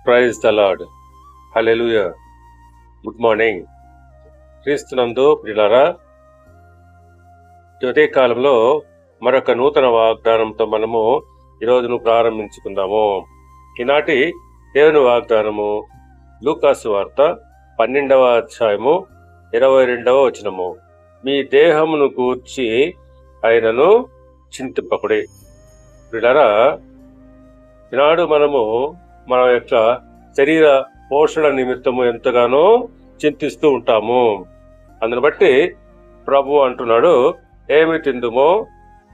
Praise the lord. Hallelujah. Good morning. క్రీస్తునందు ప్రియులారా, ఉదయ కాలంలో మరొక నూతన వాగ్దానంతో మనము ఈరోజును ప్రారంభించుకుందాము. ఈనాటి దేవుని వాగ్దానము లూకాసు వార్త 12వ అధ్యాయము 22వ వచనము. మీ దేహమును గూర్చి ఆయనను చింతింపకుడి. ప్రియులారా, ఈనాడు మనము మన యొక్క శరీర పోషణ నిమిత్తము ఎంతగానో చింతిస్తూ ఉంటాము. అందుని బట్టి ప్రభు అంటున్నాడు, ఏమి తిందుమో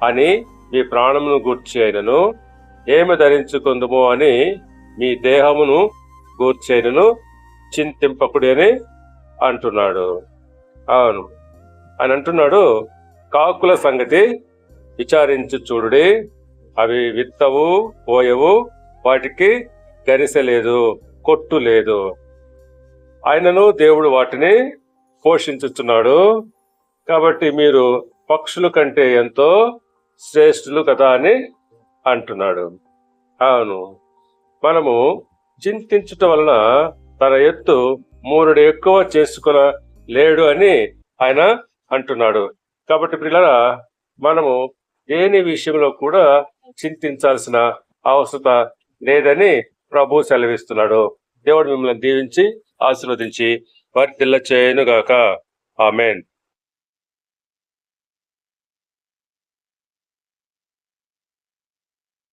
అని మీ ప్రాణమును గూర్చి అయినను, ఏమి ధరించుకుందుమో అని మీ దేహమును గూర్చి అయినను చింతింపకుడి అని అంటున్నాడు. అవును, అని అంటున్నాడు, కాకుల సంగతి విచారించి చూడుడి, అవి విత్తవు పోయవు, వాటికి గరిసె లేదు, కొట్టు లేదు, ఆయనను దేవుడు వాటిని పోషించుచున్నాడు. కాబట్టి మీరు పక్షుల కంటే ఎంతో శ్రేష్ఠులు కదా అని అంటున్నాడు. అవును, మనము చింతించటం వలన తన ఎత్తు 3 ఎక్కువ చేసుకునలేడు అని ఆయన అంటున్నాడు. కాబట్టి పిల్లరా, మనము దేని విషయంలో కూడా చింతించాల్సిన అవసరత లేదని ప్రభు సెలవిస్తున్నాడు. దేవుడు మిమ్మల్ని దీవించి ఆశీర్వదించి వర్ధిల్ల చేయనుగాక. ఆమేన్.